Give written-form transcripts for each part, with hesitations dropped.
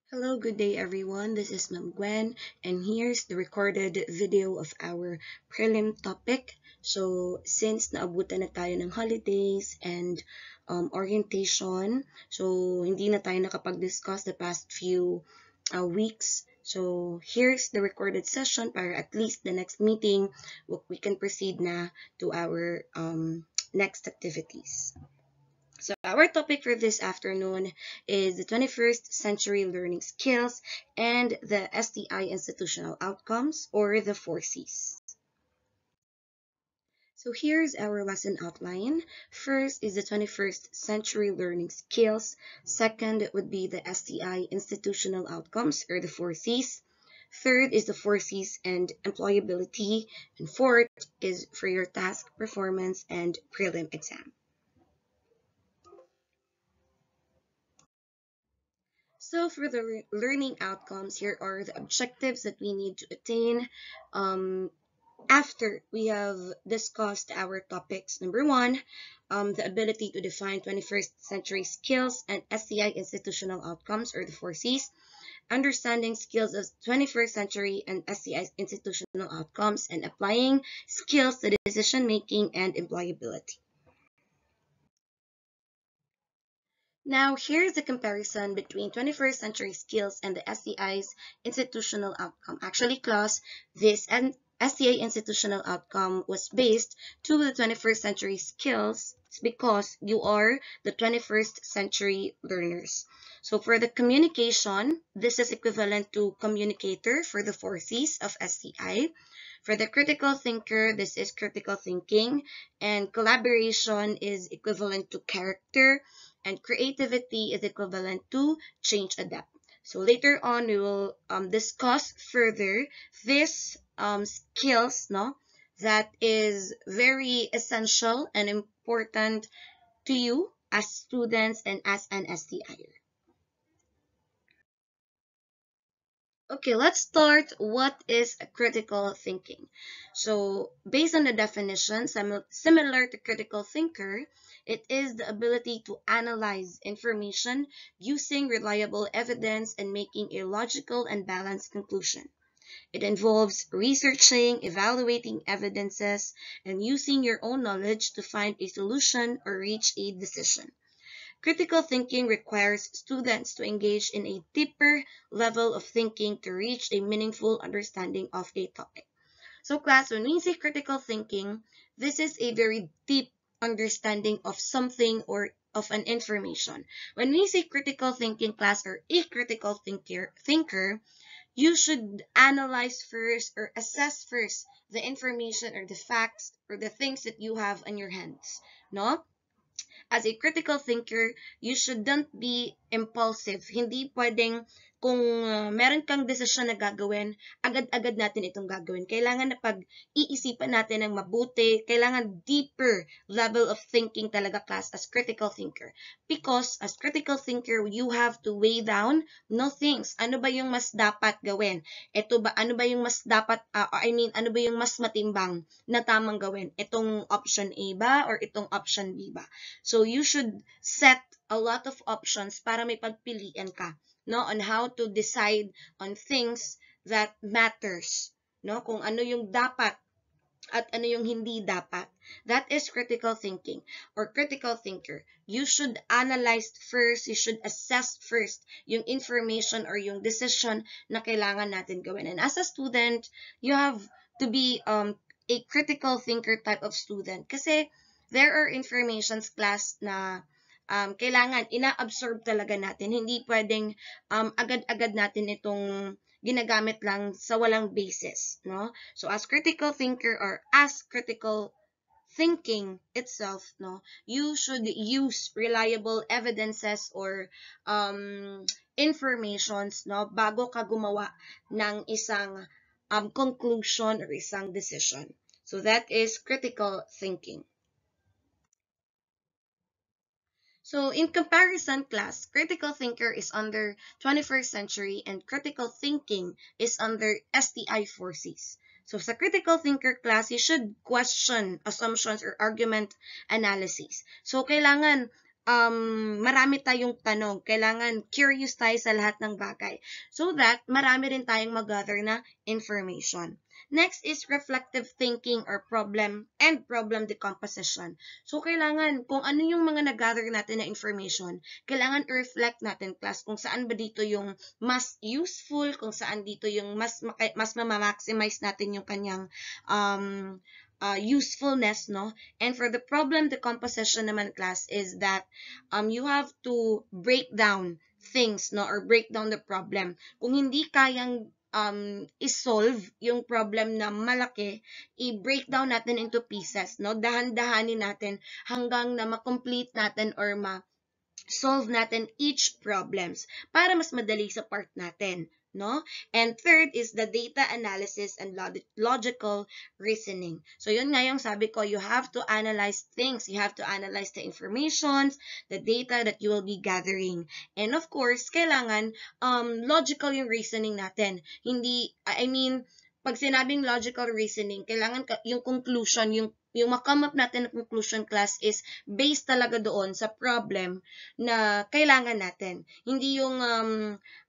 Hello, good day everyone. This is Ma'am Gwen, and here's the recorded video of our prelim topic. So, since naabutan na tayo ng holidays and orientation, so hindi na tayo nakapag-discuss the past few weeks. So, here's the recorded session para at least the next meeting, we can proceed na to our next activities. So our topic for this afternoon is the 21st century learning skills and the STI institutional outcomes, or the 4Cs. So here's our lesson outline. First is the 21st century learning skills. Second would be the STI institutional outcomes, or the 4Cs. Third is the 4Cs and employability. And fourth is for your task performance and prelim exam. So for the learning outcomes, here are the objectives that we need to attain after we have discussed our topics. Number one, the ability to define 21st century skills and STI institutional outcomes, or the 4Cs. Understanding skills of 21st century and STI institutional outcomes, and applying skills to decision making and employability. Now, here's the comparison between 21st century skills and the STI's institutional outcome. Actually, class, this STI institutional outcome was based to the 21st century skills because you are the 21st century learners. So for the communication, this is equivalent to communicator for the 4Cs of STI. For the critical thinker, this is critical thinking, and collaboration is equivalent to character, and creativity is equivalent to change adapt. So later on, we will discuss further this skills, no, that is very essential and important to you as students and as an STI. Okay, let's start. What is critical thinking? So, based on the definition, similar to critical thinker, it is the ability to analyze information using reliable evidence and making a logical and balanced conclusion. It involves researching, evaluating evidences, and using your own knowledge to find a solution or reach a decision. Critical thinking requires students to engage in a deeper level of thinking to reach a meaningful understanding of a topic. So class, when we say critical thinking, this is a very deep understanding of something or of an information. When we say critical thinking class or a critical thinker, you should analyze first or assess first the information or the facts or the things that you have on your hands. No? As a critical thinker, you shouldn't be impulsive. Hindi pwedeng kung meron kang desisyon na gagawin, agad-agad natin itong gagawin. Kailangan na pag-iisipan natin ng mabuti, kailangan deeper level of thinking talaga class as critical thinker. Because as critical thinker, you have to weigh down no things. Ano ba yung mas dapat gawin? Ano ba yung mas dapat, ano ba yung mas matimbang na tamang gawin? Itong option A ba or itong option B ba? So you should set a lot of options para may pagpilian ka, no, on how to decide on things that matters, no, kung ano yung dapat at ano yung hindi dapat. That is critical thinking or critical thinker. You should analyze first, you should assess first yung information or yung decision na kailangan natin gawin. And as a student, you have to be a critical thinker type of student kasi there are informations class na kailangan ina-absorb talaga natin. Hindi pwedeng agad-agad natin itong ginagamit lang sa walang basis, no? So as critical thinker or as critical thinking itself, no, you should use reliable evidences or informations, no, bago ka gumawa ng isang conclusion or isang decision. So that is critical thinking. So in comparison class, critical thinker is under 21st century and critical thinking is under STI 4Cs. So sa critical thinker class, you should question assumptions or argument analysis. So kailangan marami tayong tanong. Kailangan curious tayo sa lahat ng bagay. So that, marami rin tayong mag-gather na information. Next is reflective thinking or problem decomposition. So, kailangan, kung ano yung mga nag-gather natin na information, kailangan i-reflect natin, class, kung saan ba dito yung mas useful, kung saan dito yung mas ma-maximize natin yung kanyang usefulness, no? And for the problem decomposition naman, class, is that you have to break down things, no? Or break down the problem. Kung hindi kayang isolve yung problem na malaki, i-break down natin into pieces, no? Dahan-dahanin natin hanggang na ma-complete natin or solve natin each problems para mas madali sa part natin, no? And third is the data analysis and logical reasoning. So yun nga yung sabi ko, you have to analyze things, you have to analyze the informations, the data that you will be gathering. And of course, kailangan logical yung reasoning natin. Hindi, pag sinabing logical reasoning, kailangan yung conclusion, yung ma-come up natin na conclusion, class, is based talaga doon sa problem na kailangan natin. Hindi yung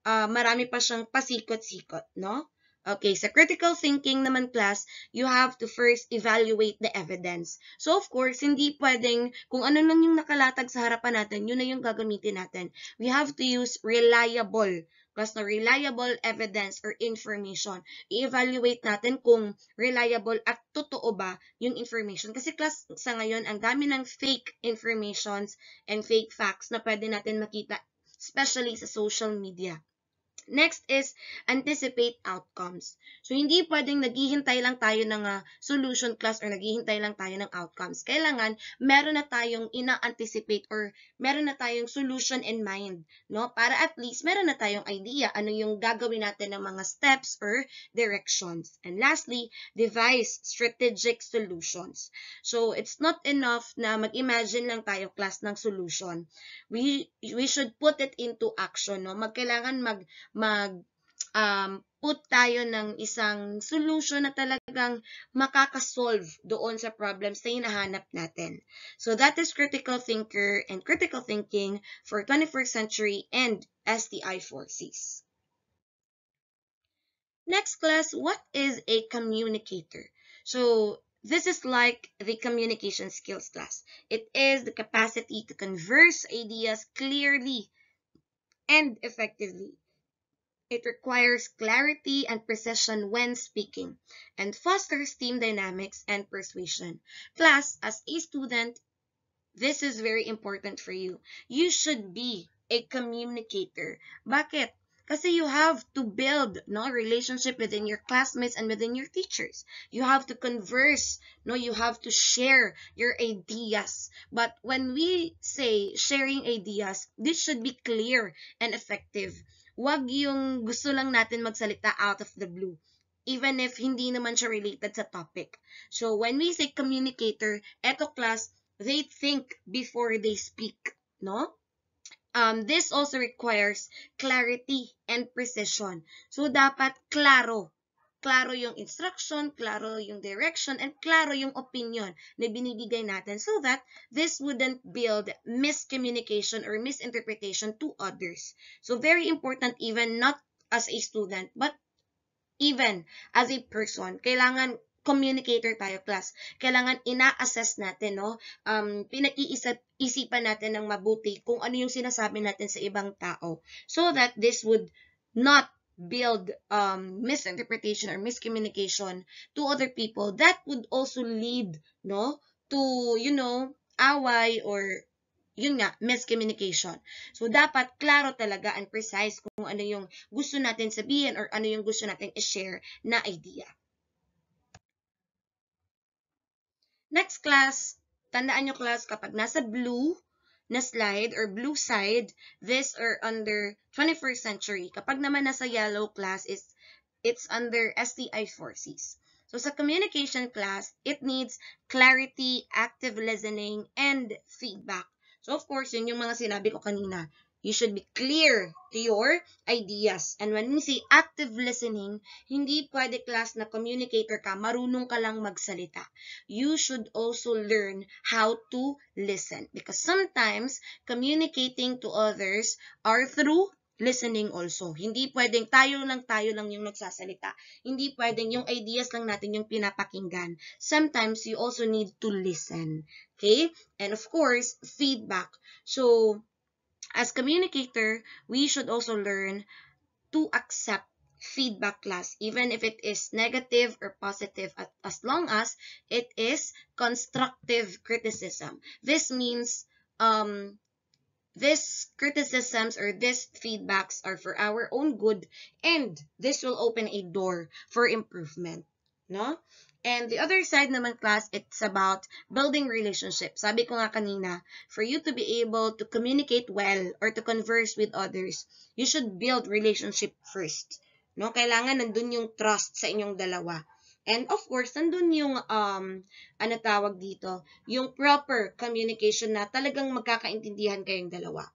marami pa siyang pasikot-sikot, no? Okay, sa critical thinking naman, class, you have to first evaluate the evidence. So, of course, hindi pwedeng kung ano lang yung nakalatag sa harapan natin, yun na yung gagamitin natin. We have to use reliable evidence or information. I-evaluate natin kung reliable at totoo ba yung information. Kasi, class, sa ngayon, ang dami ng fake informations and fake facts na pwede natin makita, especially sa social media. Next is anticipate outcomes. So, hindi pwedeng naghihintay lang tayo ng solution, class, or naghihintay lang tayo ng outcomes. Kailangan, meron na tayong ina-anticipate or meron na tayong solution in mind, no? Para at least meron na tayong idea ano yung gagawin natin ng mga steps or directions. And lastly, devise strategic solutions. So, it's not enough na mag-imagine lang tayo, class, ng solution. We should put it into action, no? Kailangan put tayo ng isang solution na talagang makakasolve doon sa problems na hinahanap natin. So that is critical thinker and critical thinking for 21st century and STI forces. Next, class, what is a communicator? So this is like the communication skills, class. It is the capacity to converse ideas clearly and effectively. It requires clarity and precision when speaking, and fosters team dynamics and persuasion. Class, as a student, this is very important for you. You should be a communicator. Bakit? Kasi you have to build relationship within your classmates and within your teachers. You have to converse. You have to share your ideas. But when we say sharing ideas, this should be clear and effective. Wag yung gusto lang natin magsalita out of the blue, even if hindi naman siya related sa topic. So when we say communicator, eto, class, they think before they speak, no? This also requires clarity and precision. So, dapat klaro. Klaro yung instruction, klaro yung direction, and klaro yung opinion na binibigay natin so that this wouldn't build miscommunication or misinterpretation to others. So, very important, even not as a student, but even as a person. Kailangan communicator tayo, class. Kailangan ina-assess natin, no? Pinag-iisipan natin ng mabuti kung ano yung sinasabi natin sa ibang tao so that this would not build misinterpretation or miscommunication to other people that would also lead, no, to, away or yun nga, miscommunication. So, dapat klaro talaga and precise kung ano yung gusto natin sabihin or ano yung gusto natin i-share na idea. Next, class, tandaan nyo, class, kapag nasa blue na slide or blue side, this are under 21st century. Kapag naman nasa yellow, class, it's under STI forces. So sa communication, class, it needs clarity, active listening, and feedback. So of course, yun yung mga sinabi ko kanina. You should be clear to your ideas. And when we say active listening, hindi pwede class na communicator ka, marunong ka lang magsalita. You should also learn how to listen. Because sometimes, communicating to others are through listening also. Hindi pwedeng tayo lang yung nagsasalita. Hindi pwedeng yung ideas lang natin yung pinapakinggan. Sometimes, you also need to listen. Okay? And of course, feedback. So, as communicator, we should also learn to accept feedback class, even if it is negative or positive, as long as it is constructive criticism. This means these criticisms or these feedbacks are for our own good, and this will open a door for improvement. No? And the other side naman, class, it's about building relationships. Sabi ko nga kanina, for you to be able to communicate well or to converse with others, you should build relationship first. No? Kailangan nandun yung trust sa inyong dalawa. And of course, nandun yung, ano tawag dito, yung proper communication na talagang magkakaintindihan kayong dalawa.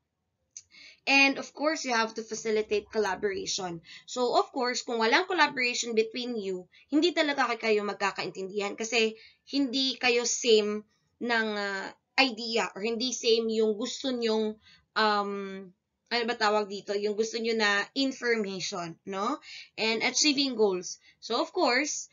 And of course, you have to facilitate collaboration. So of course, kung walang collaboration between you, hindi talaga kayo magkakaintindihan kasi hindi kayo same ng idea or hindi same yung gusto nyong ano ba tawag dito? Yung gusto nyo na information, no? And achieving goals. So of course,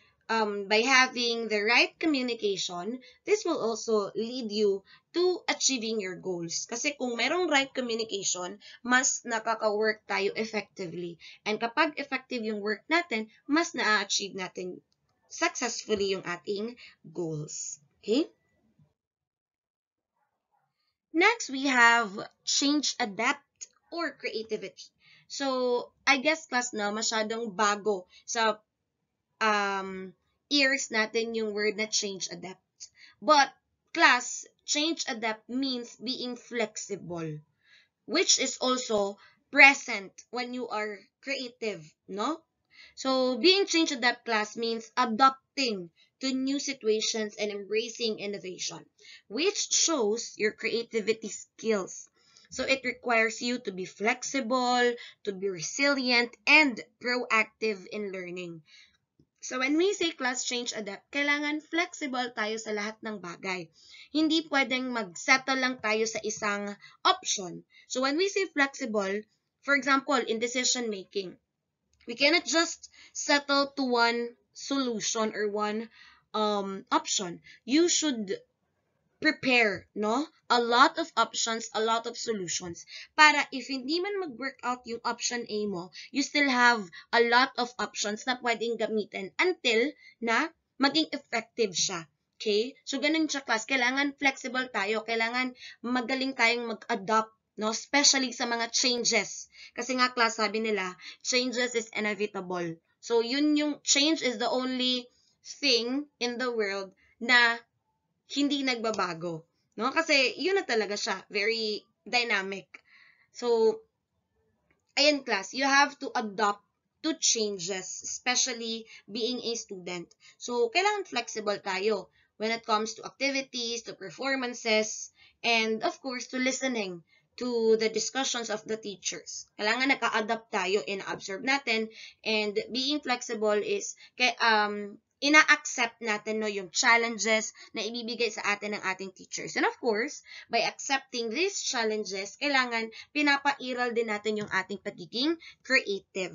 by having the right communication, this will also lead you to achieving your goals. Kasi kung merong right communication, mas nakaka-work tayo effectively. And kapag effective yung work natin, mas na-achieve natin successfully yung ating goals. Okay? Next, we have change, adapt, or creativity. So, I guess class na masyadong bago sa ears natin yung word na change, adapt. But, class, change, adapt means being flexible, which is also present when you are creative, no? So, being change adapt class means adapting to new situations and embracing innovation, which shows your creativity skills. So, it requires you to be flexible, to be resilient, and proactive in learning. So, when we say class change adapt, kailangan flexible tayo sa lahat ng bagay. Hindi pwedeng mag-settle lang tayo sa isang option. So, when we say flexible, for example, in decision making, we cannot just settle to one solution or one option. You should prepare, no? A lot of options, a lot of solutions. Para if hindi man mag-work out yung option A mo, you still have a lot of options na pwedeng gamitin until na maging effective siya. Okay? So, ganun siya, class. Kailangan flexible tayo. Kailangan magaling tayong mag-adapt, no? Especially sa mga changes. Kasi nga, class, sabi nila, changes is inevitable. So, yun yung change is the only thing in the world na hindi nagbabago. No? Kasi yun na talaga siya. Very dynamic. So, ayan class, you have to adapt to changes, especially being a student. So, kailangan flexible tayo when it comes to activities, to performances, and of course, to listening to the discussions of the teachers. Kailangan naka-adapt tayo, ina-absorb natin, and being flexible is ina-accept natin no, yung challenges na ibibigay sa atin ng ating teachers. And of course, by accepting these challenges, kailangan pinapairal din natin yung ating pagiging creative.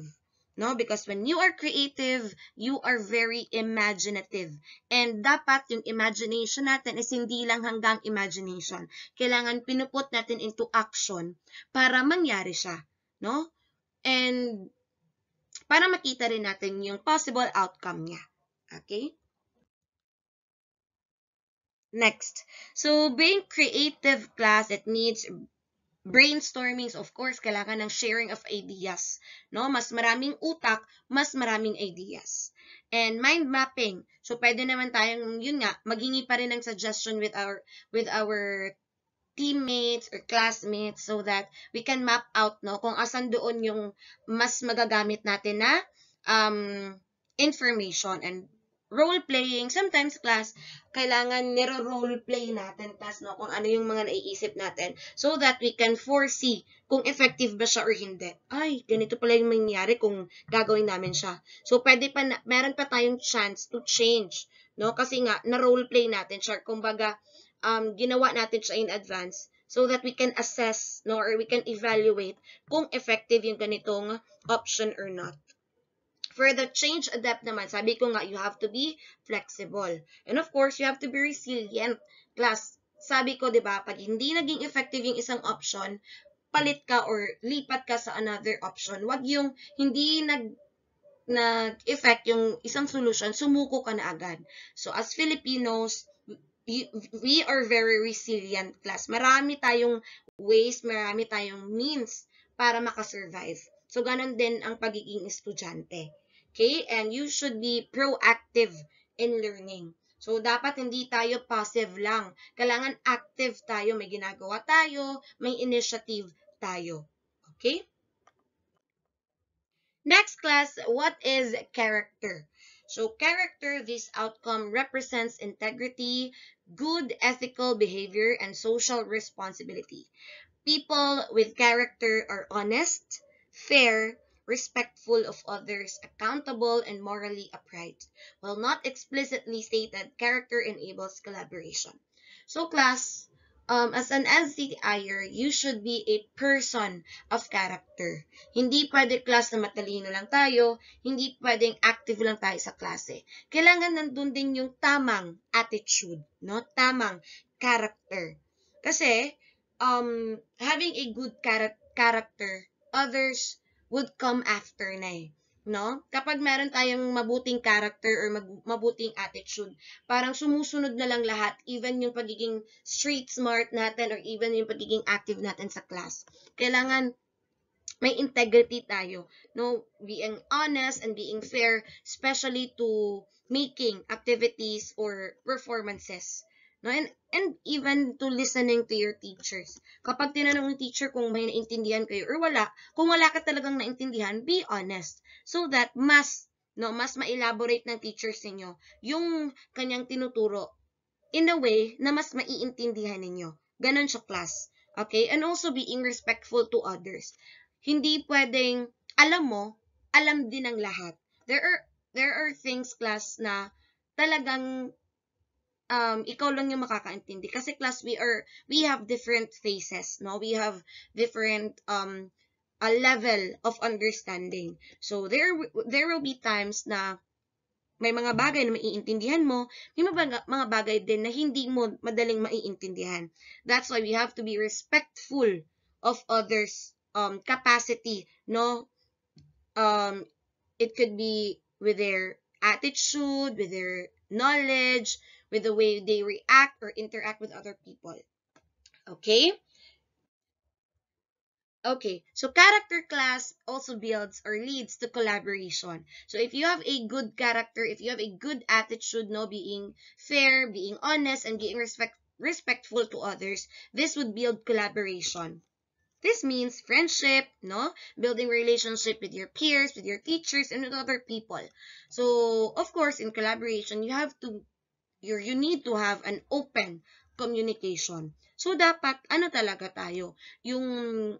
No? Because when you are creative, you are very imaginative. And dapat yung imagination natin is hindi lang hanggang imagination. Kailangan pinuput natin into action para mangyari siya. No? And para makita rin natin yung possible outcome niya. Okay? Next. So, being creative class, it needs brainstormings, of course, kailangan ng sharing of ideas. No? Mas maraming utak, mas maraming ideas. And mind mapping. So, pwede naman tayong, yun nga, maghingi pa rin ng suggestion with our teammates or classmates so that we can map out no kung asan doon yung mas magagamit natin na information and role-playing, sometimes class, kailangan niro-role-play natin class, no, kung ano yung mga naiisip natin so that we can foresee kung effective ba siya or hindi. Ay, ganito pala yung mangyayari kung gagawin namin siya. So, pwede pa meron pa tayong chance to change, no? Kasi nga, na-role-play natin siya. Kumbaga, ginawa natin siya in advance so that we can assess, no, or we can evaluate kung effective yung ganitong option or not. For the change adapt naman, sabi ko nga, you have to be flexible. And of course, you have to be resilient. Class, sabi ko, di ba, pag hindi naging effective yung isang option, palit ka or lipat ka sa another option. Wag yung hindi nag-effect yung isang solution, sumuko ka na agad. So, as Filipinos, we are very resilient class. Marami tayong ways, marami tayong means para makasurvive. So, ganun din ang pagiging estudyante. Okay? And you should be proactive in learning. So, dapat hindi tayo passive lang. Kailangan active tayo. May ginagawa tayo, may initiative tayo. Okay? Next class, what is character? So character, this outcome represents integrity, good ethical behavior, and social responsibility. People with character are honest, fair, respectful of others, accountable, and morally upright. While not explicitly stated, character enables collaboration. So class, as an LCIer, you should be a person of character. Hindi pwede class na matalino lang tayo, hindi pwedeng active lang tayo sa klase. Kailangan nandun din yung tamang attitude, no? Tamang character. Kasi, having a good character, others would come after na eh. No? Kapag meron tayong mabuting character or mabuting attitude, parang sumusunod na lang lahat, even yung pagiging street smart natin or even yung pagiging active natin sa class. Kailangan may integrity tayo, no? Being honest and being fair, especially to making activities or performances. No? And even to listening to your teachers. Kapag tinanong ng teacher kung may naintindihan kayo or wala, kung wala ka talagang naintindihan, be honest. So that mas ma-elaborate ng teachers ninyo yung kanyang tinuturo in a way na mas maiintindihan ninyo. Ganon siya, class. Okay? And also being respectful to others. Hindi pwedeng, alam mo, alam din ng lahat. There are things, class, na talagang ikaw lang yung makakaintindi. Kasi class, we have different phases, no? We have different a level of understanding. So there will be times na may mga bagay na maiintindihan mo, may mga bagay din na hindi mo madaling maiintindihan. That's why we have to be respectful of others' capacity, no? It could be with their attitude, with their knowledge, with the way they react or interact with other people. Okay? Okay, so character class also builds or leads to collaboration. So if you have a good character, if you have a good attitude, no, being fair, being honest, and being respectful to others, this would build collaboration. This means friendship, no? Building relationship with your peers, with your teachers, and with other people. So, of course, in collaboration, you need to have an open communication. So, dapat, ano talaga tayo? Yung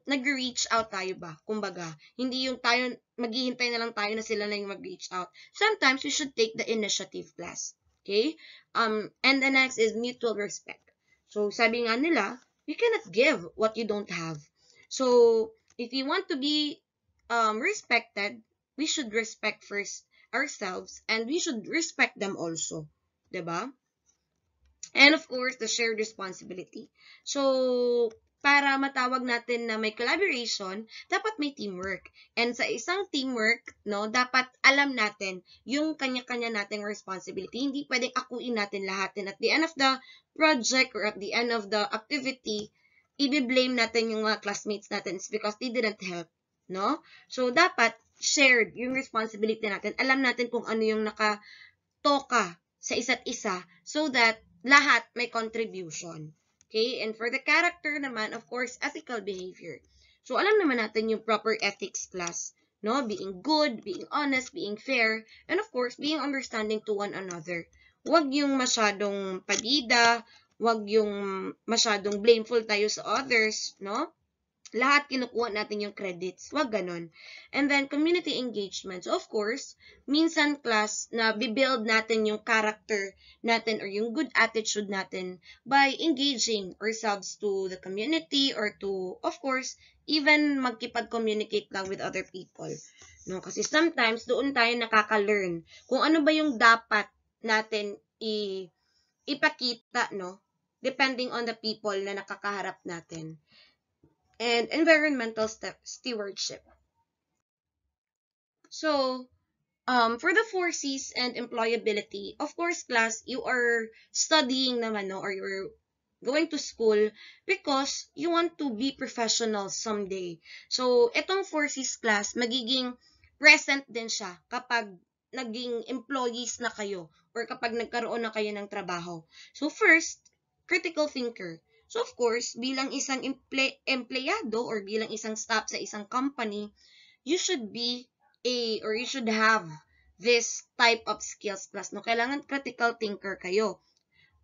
nag-reach out tayo ba? Kumbaga, hindi yung tayo, maghihintay na lang tayo na sila na yung mag-reach out. Sometimes, we should take the initiative, class. Okay? And the next is mutual respect. So, sabi nga nila, you cannot give what you don't have. So, if you want to be respected, we should respect first ourselves and we should respect them also. Diba? And of course, the shared responsibility. So, para matawag natin na may collaboration, dapat may teamwork. And sa isang teamwork, no, dapat alam natin yung kanya-kanya nating responsibility. Hindi pwedeng akuin natin lahat. And at the end of the project or at the end of the activity, i-blame natin yung mga classmates natin because they didn't help. No? So, dapat shared yung responsibility natin. Alam natin kung ano yung nakatoka sa isa't isa so that lahat may contribution. Okay? And for the character naman, of course, ethical behavior. So, alam naman natin yung proper ethics class. no? Being good, being honest, being fair, and of course, being understanding to one another. Huwag yung masyadong padida, huwag yung masyadong blameful tayo sa others, no? Lahat kinukuha natin yung credits. Wag ganon. And then, community engagement. So, of course, minsan class na bibuild natin yung character natin or yung good attitude natin by engaging ourselves to the community or to, of course, even magkipag-communicate lang with other people. No? Kasi sometimes, doon tayo nakaka-learn kung ano ba yung dapat natin ipakita, no? Depending on the people na nakakaharap natin. And environmental stewardship. So, for the 4Cs and employability, of course, class, you are studying naman, no, or you're going to school because you want to be professional someday. So, itong 4Cs class, magiging present din siya kapag naging employees na kayo or kapag nagkaroon na kayo ng trabaho. So, first, critical thinker. So, of course, bilang isang empleyado or bilang isang staff sa isang company, you should be or you should have this type of skills plus, no? Kailangan critical thinker kayo.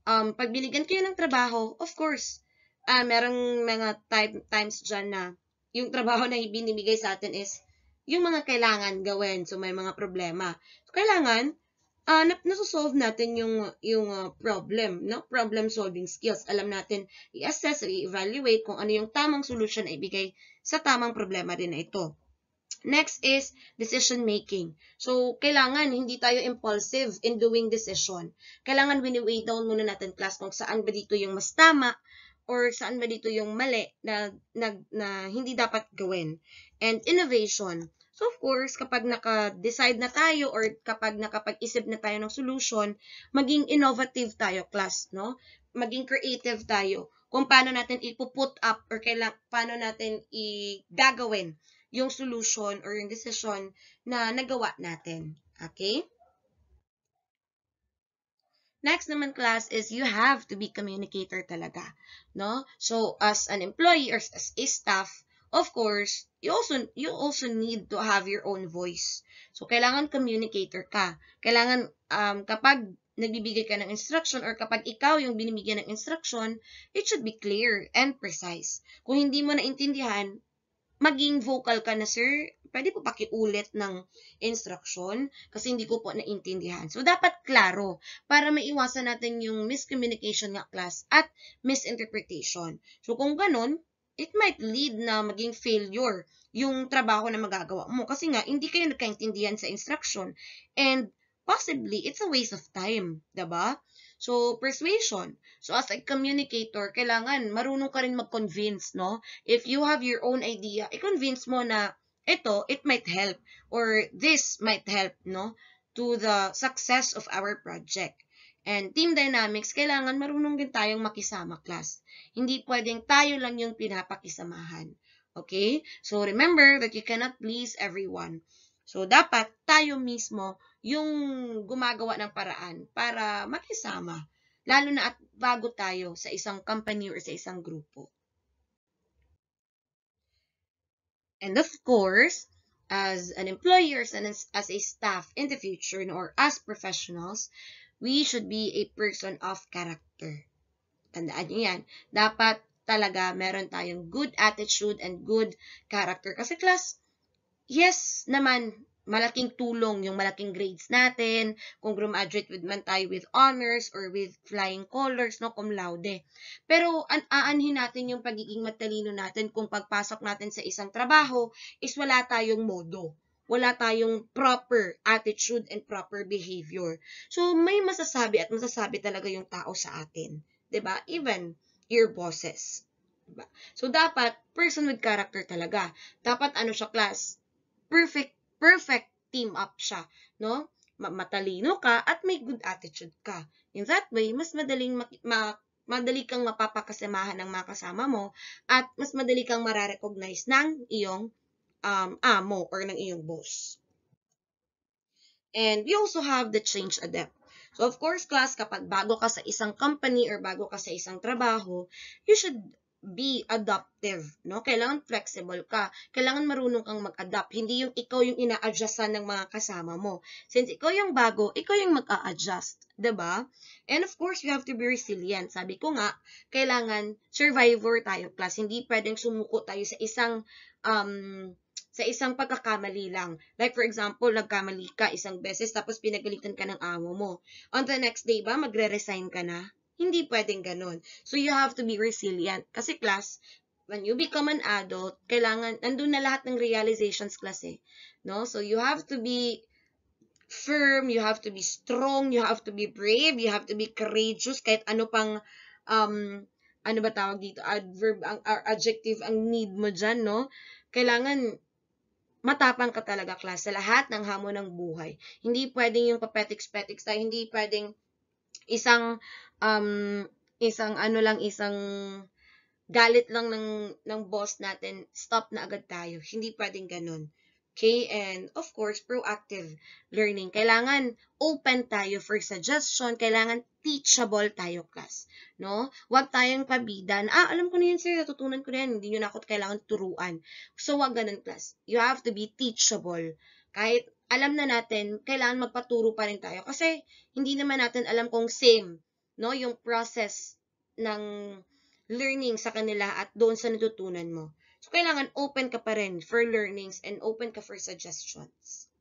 Pag binigyan kayo ng trabaho, of course, merong mga times dyan na yung trabaho na binibigay sa atin is yung mga kailangan gawin. So, may mga problema. So, kailangan, nasosolve natin yung problem, no? Problem solving skills. Alam natin i-assess, i-evaluate kung ano yung tamang solution na ibigay sa tamang problema din na ito. Next is decision making. So, kailangan hindi tayo impulsive in doing decision. Kailangan wini-weigh down muna natin class kung saan ba dito yung mas tama or saan ba dito yung mali na hindi dapat gawin. And innovation. So, of course, kapag naka-decide na tayo or kapag nakapag-isip na tayo ng solution, maging innovative tayo, class, no? Maging creative tayo kung paano natin ipuput up or paano natin gagawin yung solution or yung decision na nagawa natin. Okay? Next naman class is you have to be communicator talaga, no? So as an employee or as a staff, of course, you also need to have your own voice. So kailangan communicator ka. Kailangan kapag nagbibigay ka ng instruction or kapag ikaw yung binibigyan ng instruction, it should be clear and precise. Kung hindi mo naintindihan, maging vocal ka na, sir, pwede po pakiulit ng instruction kasi hindi ko po naintindihan. So, dapat klaro para maiwasan natin yung miscommunication nga class at misinterpretation. So, kung ganun, it might lead na maging failure yung trabaho na magagawa mo kasi nga, hindi kayo nagkaintindihan sa instruction and possibly, it's a waste of time, diba? So, persuasion. So, as a communicator, kailangan marunong ka rin mag-convince, no? If you have your own idea, i-convince mo na ito, it might help or this might help, no? To the success of our project. And team dynamics, kailangan marunong din tayong makisama, class. Hindi pwedeng tayo lang yung pinapakisamahan. Okay? So, remember that you cannot please everyone. So, dapat tayo mismo yung gumagawa ng paraan para makisama. Lalo na at bago tayo sa isang company or sa isang grupo. And of course, as an employee or as a staff in the future or as professionals, we should be a person of character. Tandaan niyo yan. Dapat talaga meron tayong good attitude and good character. Kasi class, yes naman, malaking tulong yung malaking grades natin, kung graduate man tayo with honors or with flying colors, no, cum laude. Pero aanhin natin yung pagiging matalino natin kung pagpasok natin sa isang trabaho is wala tayong modo. Wala tayong proper attitude and proper behavior. So, may masasabi at masasabi talaga yung tao sa atin. 'Di ba? Even your bosses. Diba? So, dapat, person with character talaga. Dapat, siya, class? Perfect team up siya, no? Matalino ka at may good attitude ka. In that way, mas madali kang mapapakasamahan ng mga kasama mo at mas madali kang mararecognize ng iyong amo or ng iyong boss. And we also have the change adapt. So, of course, class, kapag bago ka sa isang company or bago ka sa isang trabaho, you should be adaptive, no? Kailangan flexible ka. Kailangan marunong kang mag-adapt. Hindi yung ikaw yung ina-adjustan ng mga kasama mo. Since ikaw yung bago, ikaw yung mag-a-adjust. 'Di ba? And of course, you have to be resilient. Sabi ko nga, kailangan survivor tayo, class. Hindi pwedeng sumuko tayo sa isang pagkakamali lang. Like for example, nagkamali ka isang beses tapos pinagalitan ka ng amo mo. On the next day ba, magre-resign ka na? Hindi pwedeng ganun. So, you have to be resilient. Kasi class, when you become an adult, kailangan, nandun na lahat ng realizations class eh. No? So, you have to be firm, you have to be strong, you have to be brave, you have to be courageous, kahit ano pang, ano ba tawag dito, adverb, adjective ang need mo dyan, no? Kailangan, matapang ka talaga, class, sa lahat ng hamon ng buhay. Hindi pwedeng yung papetiks-petiks tayo, hindi pwedeng isang isang galit lang ng boss natin, stop na agad tayo. Hindi pwedeng ganun. Okay? And of course, proactive learning. Kailangan open tayo for suggestion. Kailangan teachable tayo, class. No? Huwag tayong pabidan. Alam ko na yun, sir. Natutunan ko na yan. Hindi nyo na ako kailangan turuan. So, huwag ganun, class. You have to be teachable. Kahit alam na natin, kailangan magpaturo pa rin tayo. Kasi, hindi naman natin alam kung same, no? Yung process ng learning sa kanila at doon sa natutunan mo. So, kailangan open ka pa rin for learnings and open ka for suggestions.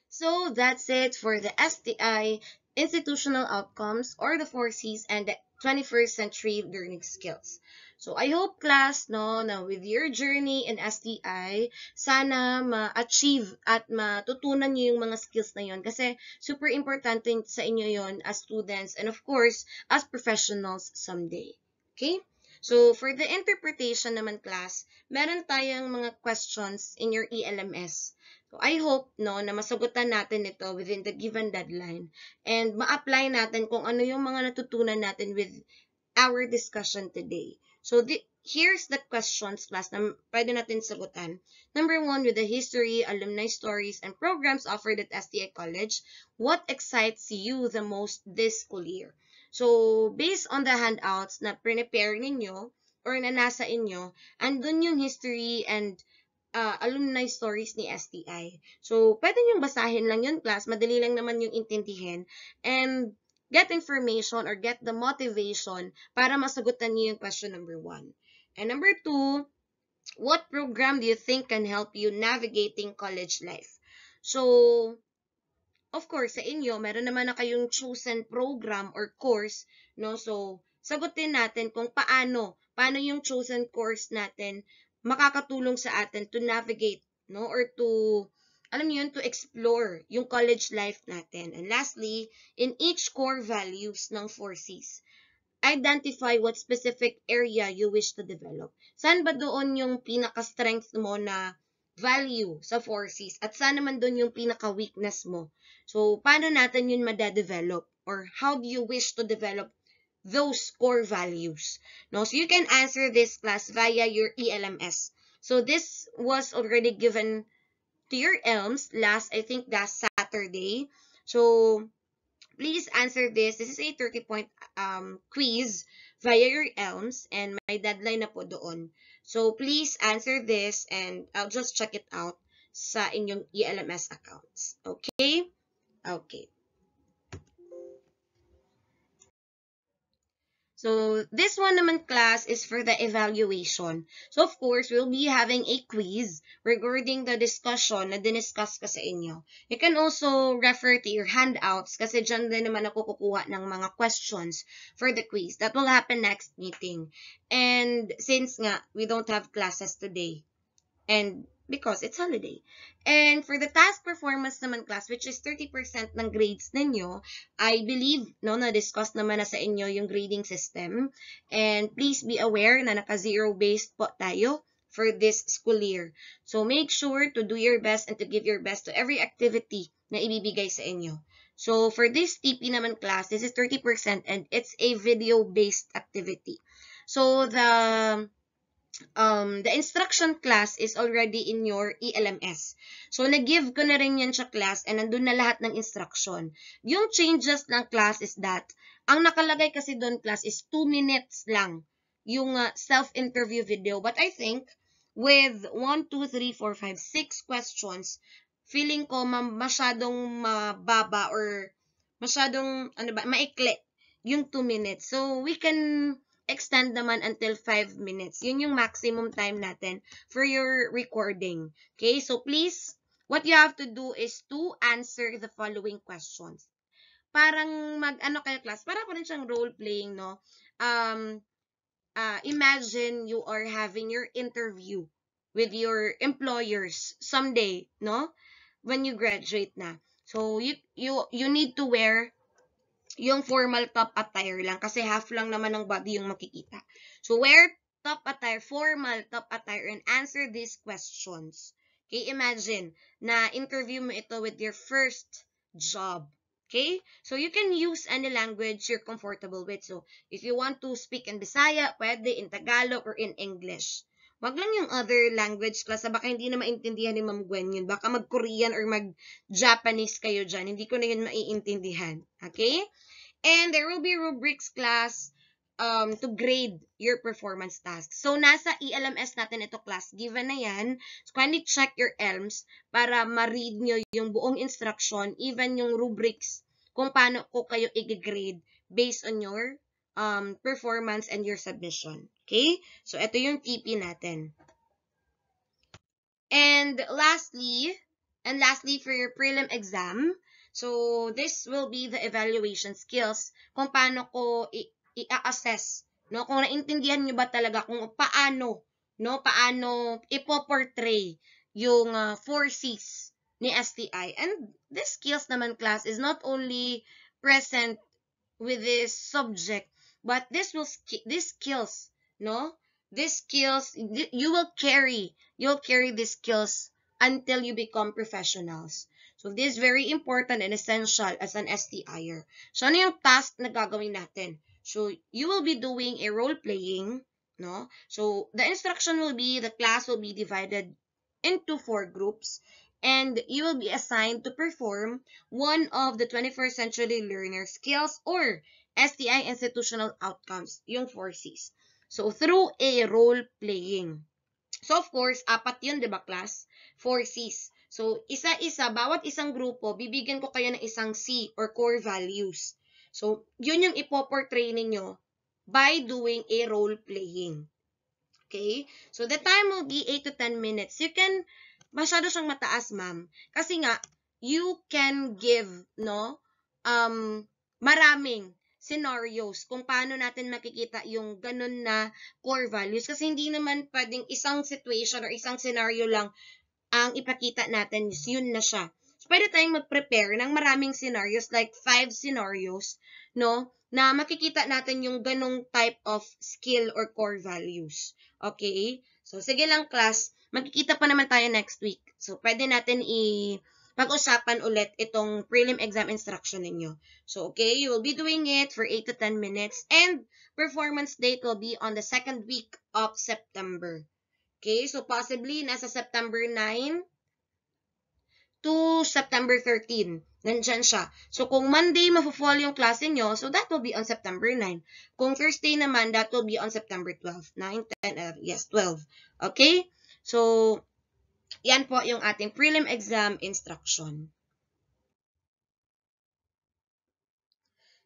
So, that's it for the STI, Institutional Outcomes, or the 4Cs, and the 21st Century Learning Skills. So, I hope, class, no, na with your journey in STI, sana ma-achieve at matutunan nyo yung mga skills na yon kasi super importante sa inyo yon as students and, of course, as professionals someday. Okay? So, for the interpretation naman, class, meron tayong mga questions in your ELMS. So, I hope, no, na masagutan natin ito within the given deadline and ma-apply natin kung ano yung mga natutunan natin with our discussion today. So, here's the questions, class, na pwede natin sagutan. Number 1, with the history, alumni stories, and programs offered at STI College, what excites you the most this school year? So, based on the handouts na prepare ninyo or na nasa inyo, andun yung history and alumni stories ni STI. So, pwede niyong basahin lang yun, class. Madali lang naman yung intindihin. And get information or get the motivation para masagutan niyo yung question number 1. And number 2, what program do you think can help you navigating college life? So, of course, sa inyo, meron naman na kayong chosen program or course, no? So, sagutin natin kung paano yung chosen course natin makakatulong sa atin to navigate, no? Or to, alam niyo yun, to explore yung college life natin. And lastly, in each core values ng 4Cs, identify what specific area you wish to develop. Saan ba doon yung pinaka-strength mo na value sa 4Cs? At saan naman doon yung pinaka-weakness mo? So, paano natin yun madadevelop? Or how do you wish to develop those core values? No? So, you can answer this, class, via your ELMS. So, this was already given to your ELMS I think last Saturday. So, please answer this. This is a 30-point quiz via your ELMS and may deadline na po doon. So, please answer this and I'll just check it out sa inyong ELMS accounts. Okay? Okay. So, this one naman, class, is for the evaluation. So, of course, we'll be having a quiz regarding the discussion na diniscuss ka sa inyo. You can also refer to your handouts kasi dyan din naman ako kukuha ng mga questions for the quiz. That will happen next meeting. And since nga, we don't have classes today, and because it's holiday. And for the task performance naman, class, which is 30% ng grades ninyo, I believe, no, na-discuss naman na sa inyo yung grading system. And please be aware na naka-zero based po tayo for this school year. So make sure to do your best and to give your best to every activity na ibibigay sa inyo. So for this TP naman, class, this is 30% and it's a video-based activity. So the instruction, class, is already in your ELMS. So, nag-give ko na rin yan sa class and nandun na lahat ng instruction. Yung changes ng class is that, ang nakalagay kasi doon, class, is 2 minutes lang yung self-interview video. But I think with 1, 2, 3, 4, 5, 6 questions, feeling ko masyadong mababa or masyadong maikli yung 2 minutes. So we can extend naman until 5 minutes. Yun yung maximum time natin for your recording. Okay? So please, what you have to do is to answer the following questions. Parang kayo class, para pa rin siyang role playing, no? Imagine you are having your interview with your employers someday, no? When you graduate na. So you need to wear yung formal top attire lang kasi half lang naman ng body yung makikita. So wear top attire, formal top attire, and answer these questions. Okay, imagine na interview mo ito with your first job. Okay? So you can use any language you're comfortable with. So if you want to speak in Bisaya, pwede in Tagalog or in English. Wag lang yung other language class, baka hindi na maintindihan ni Ma'am Gwen yun. Baka mag-Korean or mag-Japanese kayo dyan. Hindi ko na yun maiintindihan. Okay? And there will be rubrics class to grade your performance tasks. So, nasa ELMS natin ito class. Given na yan, so kindly check your ELMS para ma-read nyo yung buong instruction, even yung rubrics, kung paano ko kayo i-grade based on your performance and your submission. Okay? So, ito yung TP natin. And lastly for your prelim exam, so this will be the evaluation skills kung paano ko i-assess, no? Kung naintindihan niyo ba talaga kung paano ipo-portray yung 4 C's ni STI. And this skills naman class is not only present with this subject, but this skills, no? These skills, you'll carry these skills until you become professionals. So, this is very important and essential as an STIer. So, ano yung task na gagawin natin? So, you will be doing a role-playing, no? So, the instruction will be, the class will be divided into 4 groups, and you will be assigned to perform one of the 21st century learner skills or STI institutional outcomes, yung 4 C's. So, through a role-playing. So, of course, 4 yun, di ba, class? 4 C's. So, isa-isa, bawat isang grupo, bibigyan ko kayo ng isang C or core values. So, yun yung ipoportray ninyo by doing a role-playing. Okay? So, the time will be 8 to 10 minutes. You can, masyado siyang mataas, ma'am. Kasi nga, you can give, no, maraming scenarios kung paano natin makikita yung ganun na core values. Kasi hindi naman pwedeng isang situation or isang scenario lang ang ipakita natin, yun na siya. So, pwede tayong mag-prepare ng maraming scenarios, like 5 scenarios, no, na makikita natin yung ganong type of skill or core values. Okay? So, sige lang class, magkikita pa naman tayo next week. So, pwede natin pag-usapan ulit itong prelim exam instruction ninyo. So, okay, you will be doing it for 8 to 10 minutes, and performance date will be on the 2nd week of September. Okay, so possibly nasa September 9 to September 13. Nandyan siya. So kung Monday mafo-fall yung klase nyo, so that will be on September 9. Kung Thursday naman, that will be on September 12. 9, 10, yes, 12. Okay? So, yan po yung ating prelim exam instruction.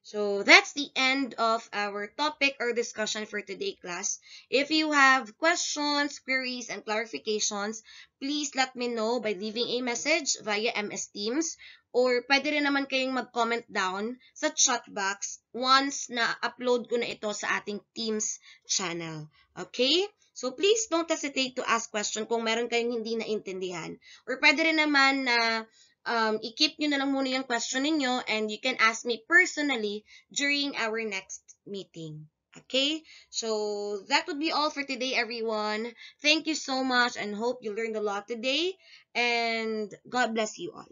So, that's the end of our topic or discussion for today, class. If you have questions, queries, and clarifications, please let me know by leaving a message via MS Teams, or pwede rin naman kayong mag-comment down sa chat box once na upload ko na ito sa ating Teams channel. Okay? So, please don't hesitate to ask question kung meron kayong hindi naintindihan. Or pwede rin naman na i-keep nyo na lang muna yung question ninyo, and you can ask me personally during our next meeting. Okay? So, that would be all for today, everyone. Thank you so much, and hope you learned a lot today, and God bless you all.